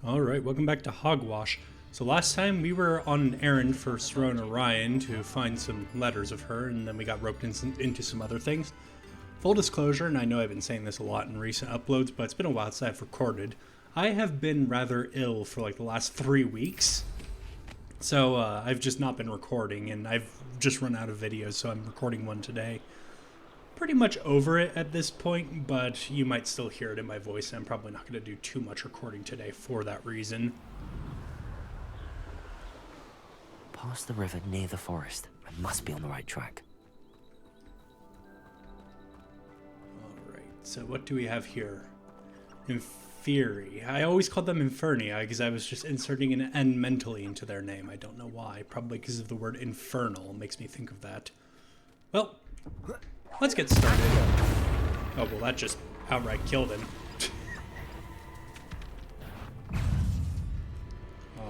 Alright, welcome back to Hogwash. So last time we were on an errand for Serona Ryan to find some letters of her, and then we got roped into some other things. Full disclosure, and I know I've been saying this a lot in recent uploads, but it's been a while since I've recorded. I have been rather ill for like the last 3 weeks. So I've just not been recording, and I've just run out of videos, so I'm recording one today. Pretty much over it at this point, but you might still hear it in my voice, and I'm probably not going to do too much recording today for that reason. Past the river near the forest. I must be on the right track. Alright, so what do we have here? Inferi. I always called them Infernia because I was just inserting an N mentally into their name. I don't know why. Probably because of the word infernal makes me think of that. Well, let's get started. Oh, well, that just outright killed him.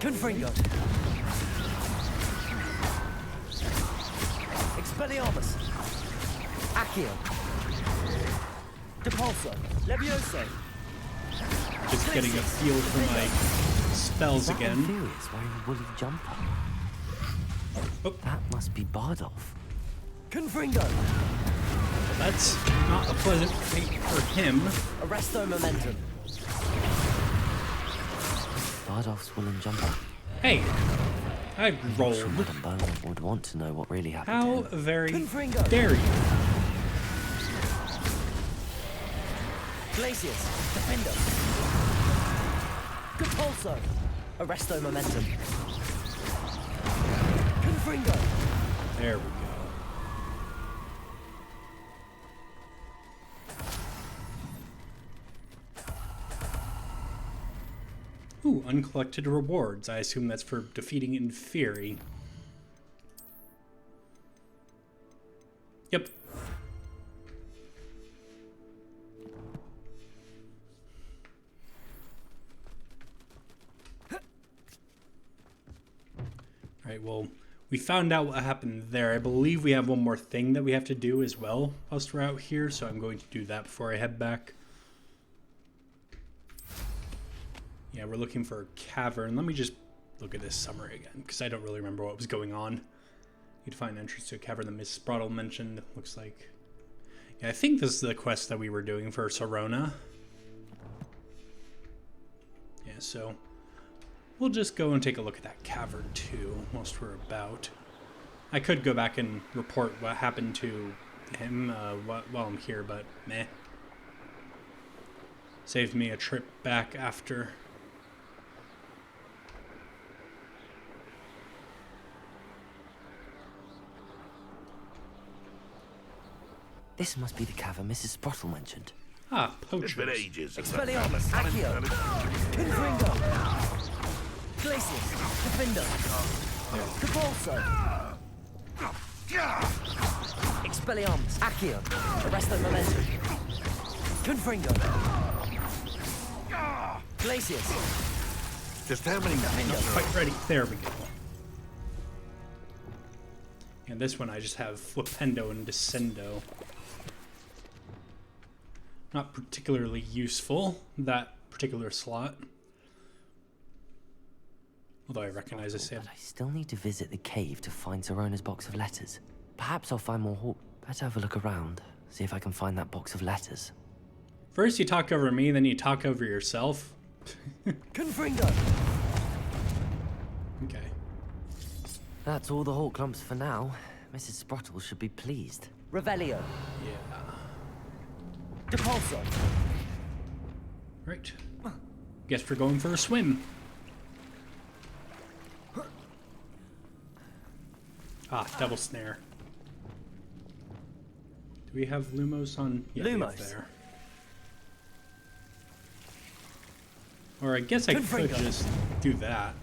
Confringo. Expelliarmus. Accio. Depulso. Levioso. Just getting a feel for my spells again. Furious wearing a woolly jumper. Oh. That must be Bardolph. Confringo. That's not a pleasant fate for him. Arresto momentum. Bardolph's woolen jumper. Hey, I rolled. Sure Madame Bardolph would want to know what really happened. How to him. very Confringo. dare you? Glacius. Defender. Depulso. Arresto momentum. Confringo. There we go. Ooh, uncollected rewards. I assume that's for defeating Inferi. Yep. Alright, well, we found out what happened there. I believe we have one more thing that we have to do as well whilst we're out here, so I'm going to do that before I head back. Yeah, we're looking for a cavern. Let me just look at this summary again, because I don't really remember what was going on. You'd find entrance to a cavern that Mrs. Brattle mentioned. Looks like... Yeah, I think this is the quest that we were doing for Serona. Yeah, so... We'll just go and take a look at that cavern, too, whilst we're about. I could go back and report what happened to him while I'm here, but meh. Saved me a trip back after... This must be the cavern Mrs. Sprottle mentioned. Ah, It's been poachers. ages. Expelliarmus. Accio. Confringo. Glacius. Defender. Depulso. Expelliarmus. Accio. Arresto momentum. Confringo. Glacius. Just how many Quite ready. There we go. And this one I just have Flipendo and Descendo. Not particularly useful, that particular slot. Although I recognize I said... But I still need to visit the cave to find Serona's box of letters. Perhaps I'll find more Better have a look around, see if I can find that box of letters. First you talk over me, then you talk over yourself. Confringo! Okay. That's all the Hawk Clumps for now. Mrs. Sprottle should be pleased. Revelio. Yeah. Depulso. Right. Guess we're going for a swim. Ah, double snare. Do we have Lumos on? Yeah, we have Lumos. there. Or I guess I could Confringo. just do that.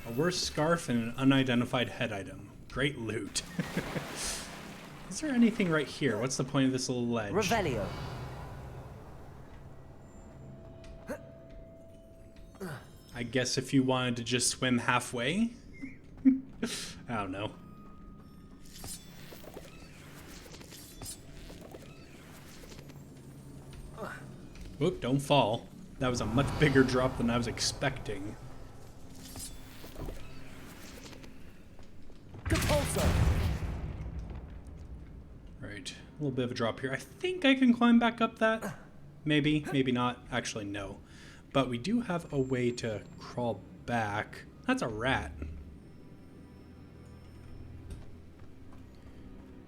A worse scarf and an unidentified head item. Great loot. Is there anything right here? What's the point of this little ledge? Revelio. I guess if you wanted to just swim halfway? I don't know. Whoop, don't fall. That was a much bigger drop than I was expecting. Right, a little bit of a drop here. I think I can climb back up that. Maybe, maybe not. Actually, no. But we do have a way to crawl back. That's a rat.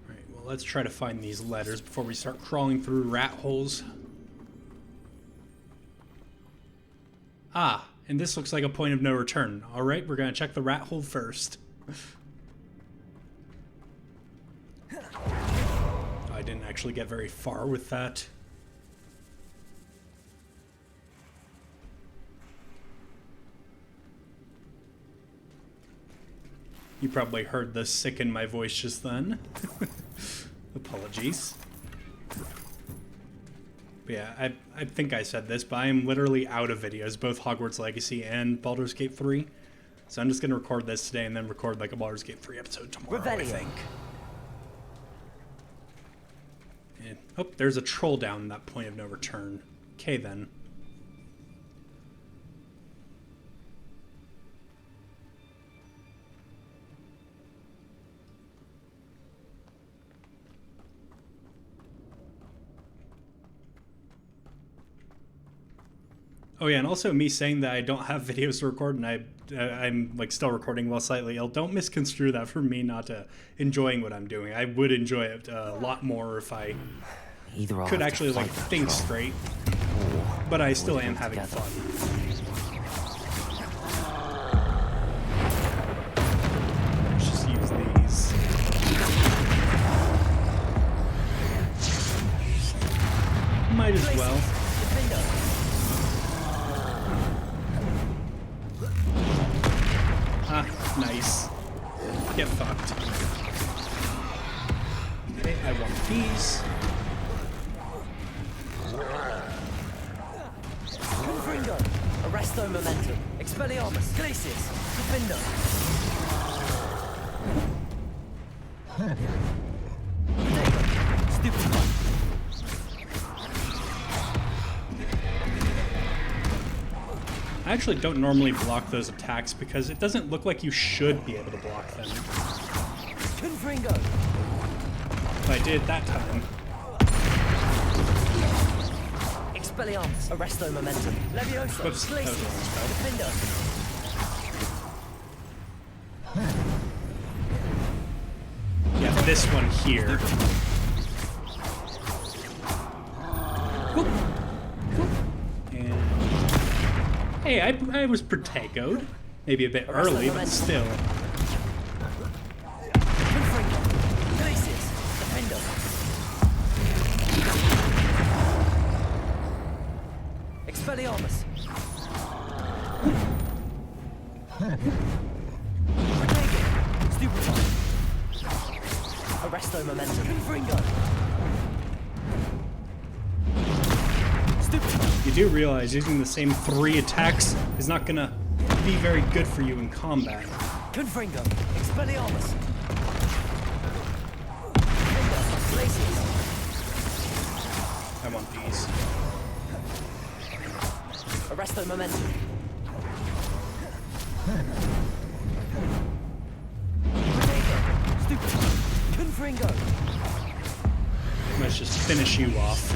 Alright, well, let's try to find these letters before we start crawling through rat holes. Ah, and this looks like a point of no return. Alright, we're gonna check the rat hole first. I didn't actually get very far with that. You probably heard the sick in my voice just then. Apologies. But yeah, I think I said this, but I am literally out of videos, both Hogwarts Legacy and Baldur's Gate 3. So I'm just going to record this today and then record like a Baldur's Gate 3 episode tomorrow, I think. And, oh, there's a troll down that point of no return. Okay, then. Oh yeah, and also me saying that I don't have videos to record and I'm like still recording while slightly ill. Don't misconstrue that for me not enjoying what I'm doing. I would enjoy it a lot more if I could actually like think straight. But I still am having fun. Let's just use these. Might as well. Ah, nice. Get fucked. Okay, I want these. Confringo, Arresto Momentum, Expelliarmus, Glacius, Defender. Stupid. I actually don't normally block those attacks because it doesn't look like you should be able to block them. Confringo. But I did that time. Expelliarmus, Arresto Momentum, Levioso, Whoops, that was the wrong spell. Defender. Yeah, this one here. Whoop. Whoop. And hey, I was Protego. Maybe a bit early, but still. Confringo, Glacius, Defender. Expelliarmus. Stupefy. Arresto Momentum. Confringo. Stupefy. You do realize using the same 3 attacks is not gonna be very good for you in combat. Confringo. Expelliarmus. Defender. Glacius. I want these. Arresto Momentum. Protego. Stupefy. Confringo. Let's just finish you off.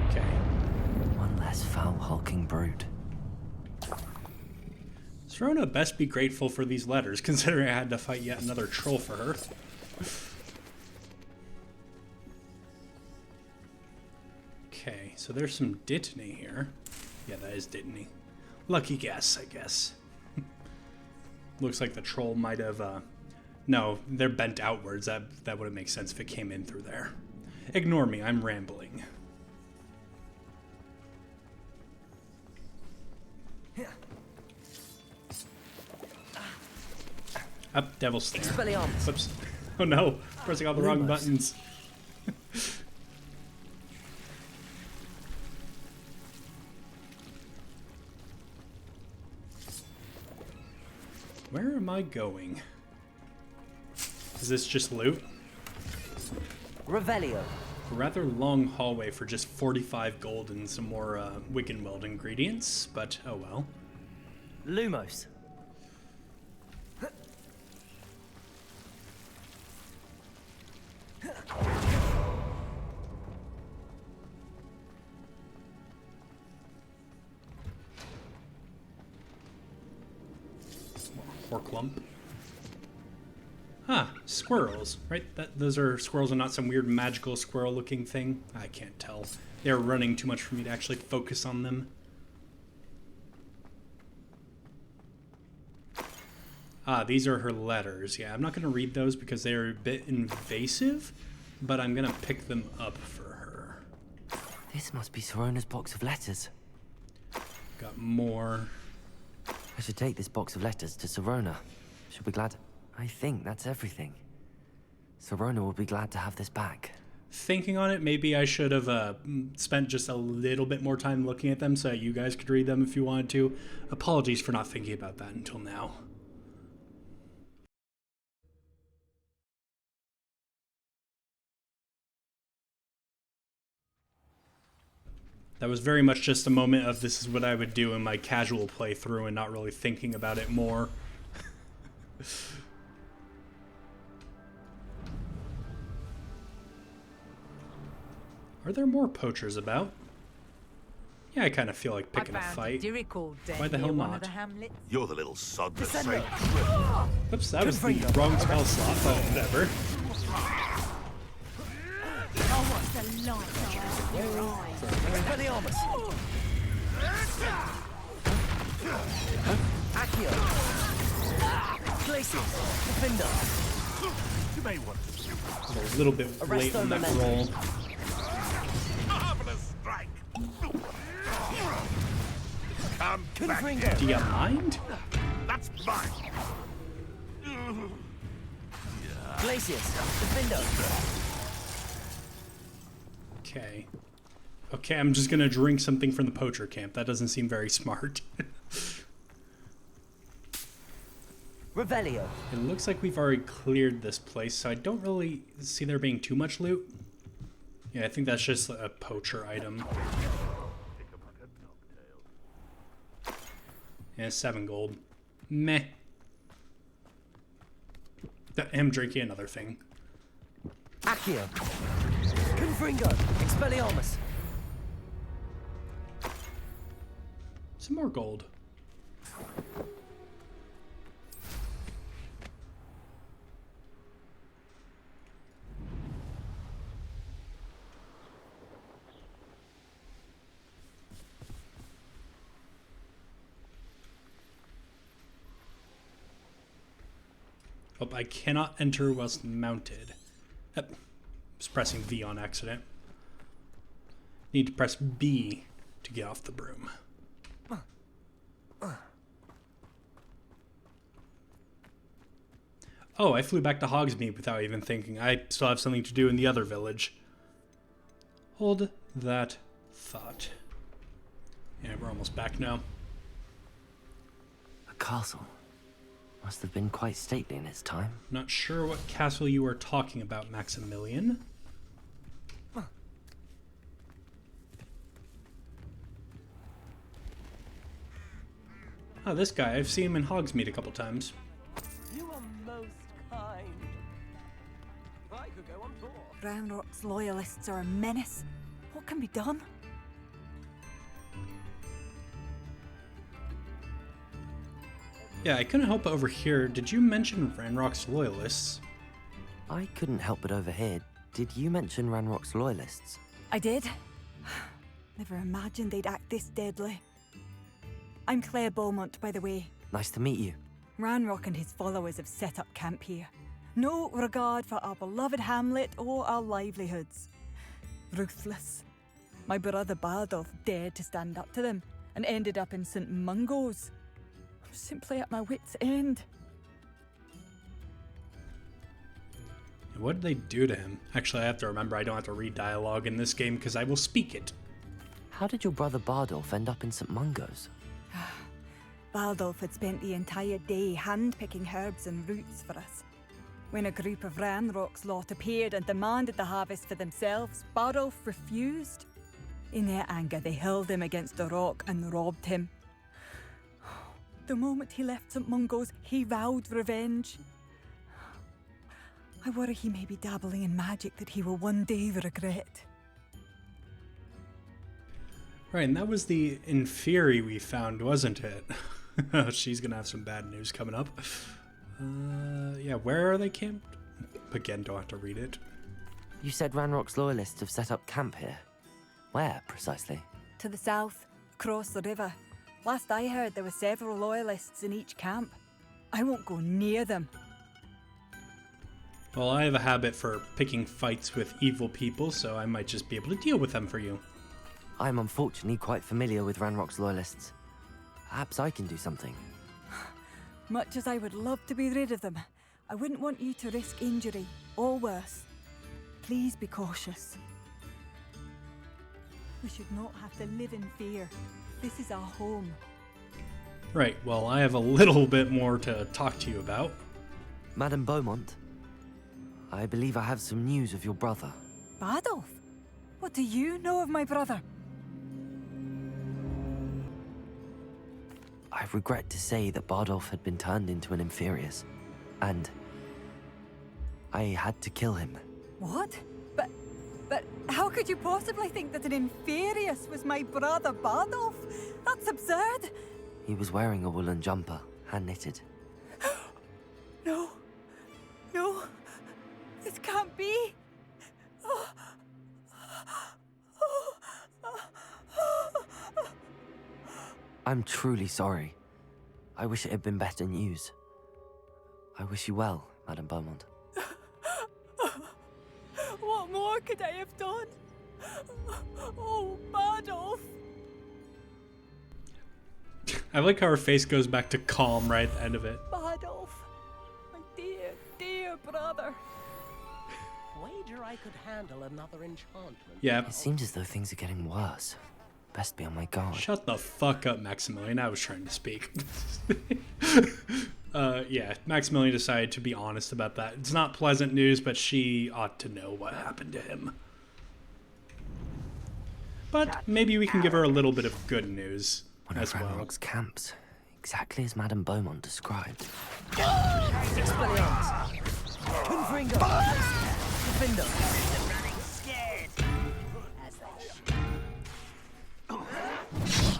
Okay. One less foul hulking brute. Sirona best be grateful for these letters, considering I had to fight yet another troll for her. Okay, so there's some Dittany here. Yeah, that is Dittany. Lucky guess, I guess. Looks like the troll might have, no, they're bent outwards. That wouldn't make sense if it came in through there. Ignore me, I'm rambling. Up, Devil's Snare. Expelliarmus. Whoops. Oh no, pressing all the wrong buttons. Where am I going? Is this just loot? Revelio. A rather long hallway for just 45 gold and some more Wiggenweld ingredients, but oh well. Lumos. Horklump. Ah, squirrels, right? Those are squirrels and not some weird magical squirrel looking thing. I can't tell. They're running too much for me to actually focus on them. Ah, these are her letters. Yeah, I'm not going to read those because they're a bit invasive, but I'm going to pick them up for her. This must be Sirona's box of letters. Got more. I should take this box of letters to Sirona. She'll be glad. I think that's everything. Sirona will be glad to have this back. Thinking on it, maybe I should have spent just a little bit more time looking at them so that you guys could read them if you wanted to. Apologies for not thinking about that until now. That was very much just a moment of this is what I would do in my casual playthrough and not really thinking about it more. Are there more poachers about? Yeah, I kind of feel like picking a fight. Why the hell not? You're the little sod that saved. Oops, that was the wrong spell slot, but whatever. Oh, what's the light? Accio. Glacier. Defender. You may want to. I was a little bit late on that roll. Marvelous strike. Come back Confringo. here. Do you mind? That's mine. Glacius. Defender. Okay. Okay, I'm just gonna drink something from the poacher camp. That doesn't seem very smart. Revelio. It looks like we've already cleared this place, so I don't really see there being too much loot. Yeah, I think that's just a poacher item. Yeah, 7 gold. Meh. I'm drinking another thing. Accio. Confringo. Expelliarmus. Some more gold. Oh, I cannot enter whilst mounted. I was pressing V on accident. Need to press B to get off the broom. Oh, I flew back to Hogsmeade without even thinking. I still have something to do in the other village. Hold that thought. Yeah, we're almost back now. A castle. Must have been quite stately in its time. Not sure what castle you are talking about, Maximilian. Oh, this guy. I've seen him in Hogsmeade a couple times. You are most kind. I could go on tour. Ranrock's loyalists are a menace. What can be done? Yeah, I couldn't help but overhear. Did you mention Ranrock's loyalists? I couldn't help but overhear. Did you mention Ranrock's loyalists? I did. Never imagined they'd act this deadly. I'm Claire Beaumont, by the way. Nice to meet you. Ranrock and his followers have set up camp here. No regard for our beloved hamlet or our livelihoods. Ruthless. My brother Bardolph dared to stand up to them and ended up in St. Mungo's. I'm simply at my wit's end. What did they do to him? Actually, I have to remember I don't have to read dialogue in this game because I will speak it. How did your brother Bardolph end up in St. Mungo's? Bardolph had spent the entire day hand-picking herbs and roots for us. When a group of Ranrock's lot appeared and demanded the harvest for themselves, Bardolph refused. In their anger, they hurled him against a rock and robbed him. The moment he left St. Mungo's, he vowed revenge. I worry he may be dabbling in magic that he will one day regret. Right, and that was the Inferi we found, wasn't it? She's gonna have some bad news coming up. Yeah, where are they camped? Again, don't have to read it. You said Ranrock's loyalists have set up camp here. Where, precisely? To the south, across the river. Last I heard, there were several loyalists in each camp. I won't go near them. Well, I have a habit for picking fights with evil people, so I might just be able to deal with them for you. I'm unfortunately quite familiar with Ranrock's loyalists. Perhaps I can do something. Much as I would love to be rid of them, I wouldn't want you to risk injury, or worse. Please be cautious. We should not have to live in fear. This is our home. Right, well, I have a little bit more to talk to you about. Madame Beaumont, I believe I have some news of your brother. Bardolph? What do you know of my brother? I regret to say that Bardolph had been turned into an Inferius, and I had to kill him. What? But how could you possibly think that an Inferius was my brother Bardolph? That's absurd. He was wearing a woolen jumper, hand-knitted. No. No. This can't be. I'm truly sorry. I wish it had been better news. I wish you well, Madame Beaumont. What more could I have done? Oh, Bardolph. I like how her face goes back to calm right at the end of it. Bardolph. My dear, dear brother. Wager I could handle another enchantment. Yeah. It seems as though things are getting worse. Best be on my guard. Shut the fuck up, Maximilian. I was trying to speak. Yeah, Maximilian decided to be honest about that. It's not pleasant news, but she ought to know what happened to him. But maybe we can give her a little bit of good news One as of well. Ranrock's camps, exactly as Madame Beaumont described. Expelliarmus! Confringo! Defender!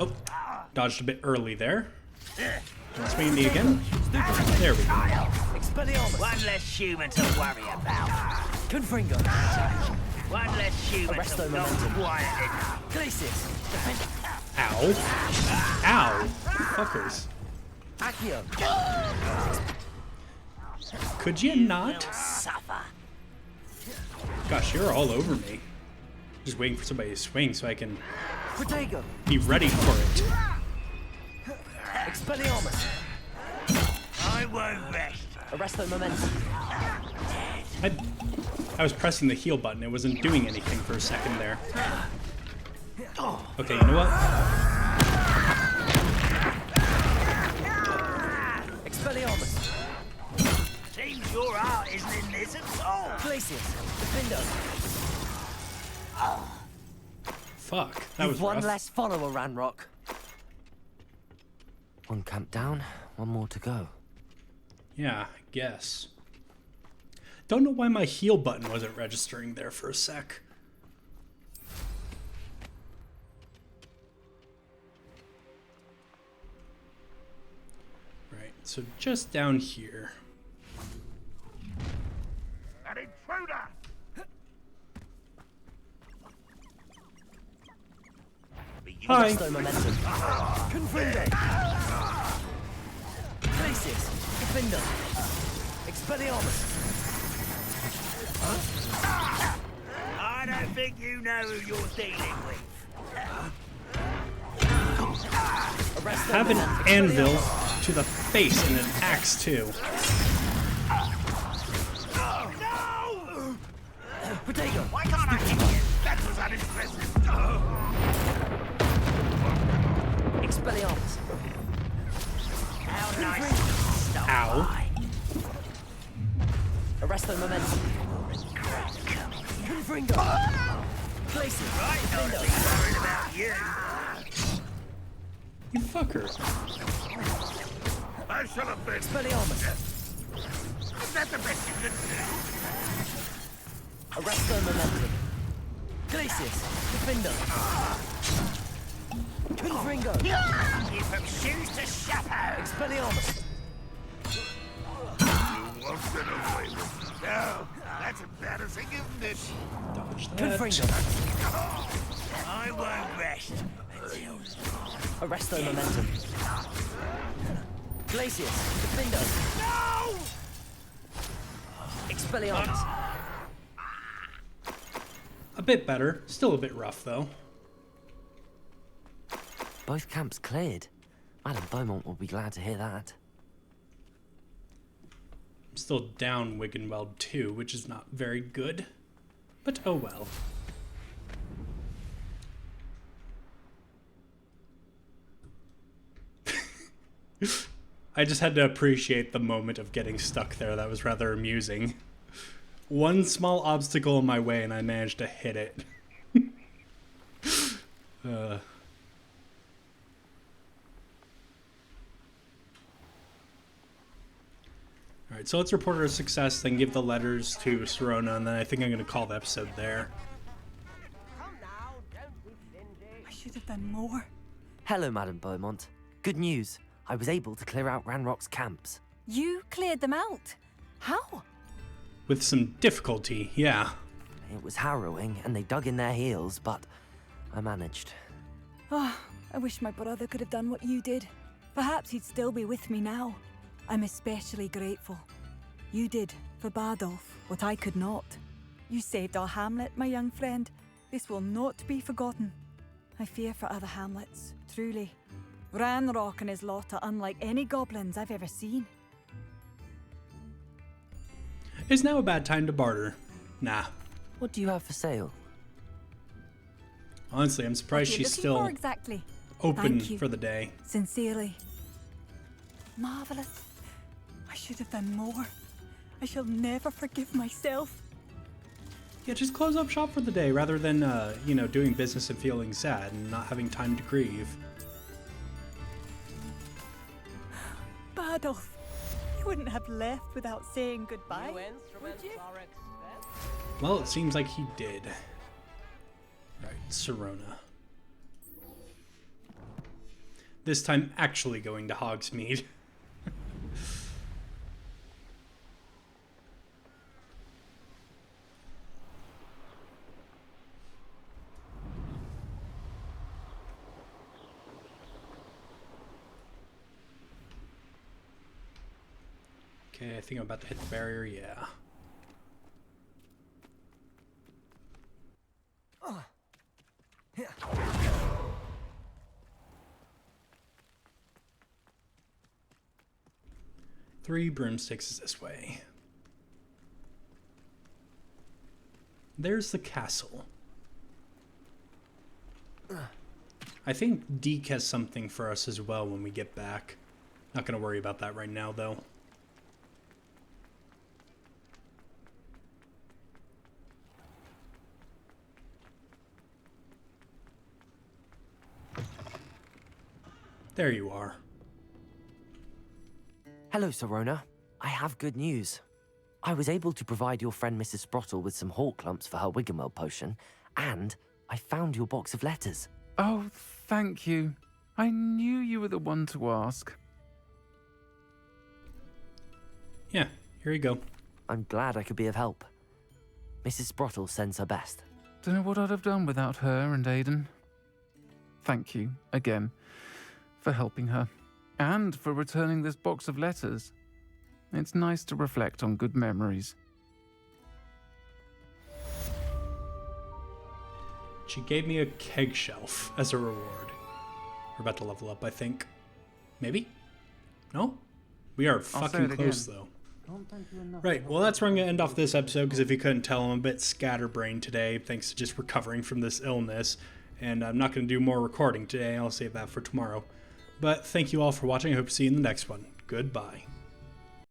Oh, dodged a bit early there. Want to swing me again? There we go. Expelliarmus! One less human to worry about. Confringo! One less human Arresto to not momentum. quiet. Glacius! Defender! Ow. Ow. Fuckers. Accio! Could you not? Suffer. Gosh, you're all over me. Just waiting for somebody to swing so I can Protego! be ready for it. Expelliarmus! I won't rest. Arresto momentum. I was pressing the heal button. It wasn't doing anything for a second there. Okay, you know what? Expelliarmus! Seems your heart isn't in this at all. Glacius! Defender! Fuck, that was You've one rough. less follower, Ranrock. One camp down, one more to go. Yeah, I guess. Don't know why my heal button wasn't registering there for a sec. Right, so just down here. An intruder! Hi. Arresto momentum. Confringo! Glacius! Defender! Expelliarmus! I don't think you know who you're dealing with. Arresto Have an momentum. anvil to the face and an axe too. No! Protego! Why can't I hit you? That was unimpressive. Expelliarmus! How nice. Ow. Arresto momentum. Confringo. Glacier. Right, not Defendo. be worried about you. You fucker. I shall have been. Expelliarmus. Is that the best you can do? Arresto momentum. Glacius. Defendo. Confringo. Give him shoes to chapeau. Expelliarmus. You won't get away with it. No, that's embarrassing, isn't it? Dodge that. Confringo. I won't rest until Arresto momentum. Glacius. Defendo. No! Expelliarmus. A bit better. Still a bit rough, though. Both camps cleared. Madame Beaumont will be glad to hear that. I'm still down Wiggenweld too, which is not very good. But oh well. I just had to appreciate the moment of getting stuck there. That was rather amusing. One small obstacle in my way and I managed to hit it. Alright, so let's report our success, then give the letters to Sirona, and then I think I'm going to call the episode there. Come now, don't be stingy. I should have done more. Hello, Madame Beaumont. Good news. I was able to clear out Ranrock's camps. You cleared them out. How? With some difficulty, yeah. It was harrowing, and they dug in their heels, but I managed. Oh, I wish my brother could have done what you did. Perhaps he'd still be with me now. I'm especially grateful. You did, for Bardolph, what I could not. You saved our hamlet, my young friend. This will not be forgotten. I fear for other hamlets, truly. Ranrock and his lot are unlike any goblins I've ever seen. Is now a bad time to barter? Nah. What do you have for sale? Honestly, I'm What surprised are you she's looking still for exactly? open Thank you. for the day. Sincerely. Marvelous. I should have done more. I shall never forgive myself. Yeah, just close up shop for the day rather than, you know, doing business and feeling sad and not having time to grieve. Bardolph, you wouldn't have left without saying goodbye, New would instruments you? are expensive. Well, it seems like he did. Right, Sirona. This time actually going to Hogsmeade. Okay, I think I'm about to hit the barrier, yeah. Three broomsticks is this way. There's the castle. I think Deke has something for us as well when we get back. Not gonna worry about that right now, though. There you are. Hello, Sirona. I have good news. I was able to provide your friend Mrs. Sprottle with some hawk lumps for her Wiggenweld potion, and I found your box of letters. Oh, thank you. I knew you were the one to ask. Yeah, here you go. I'm glad I could be of help. Mrs. Sprottle sends her best. Don't know what I'd have done without her and Aidan. Thank you, again, for helping her, and for returning this box of letters. It's nice to reflect on good memories. She gave me a keg shelf as a reward. We're about to level up, I think. Maybe? No? We are fucking close, though. Right, well, that's where I'm going to end off this episode, because if you couldn't tell, I'm a bit scatterbrained today, thanks to just recovering from this illness. And I'm not going to do more recording today. I'll save that for tomorrow. But thank you all for watching. I hope to see you in the next one. Goodbye.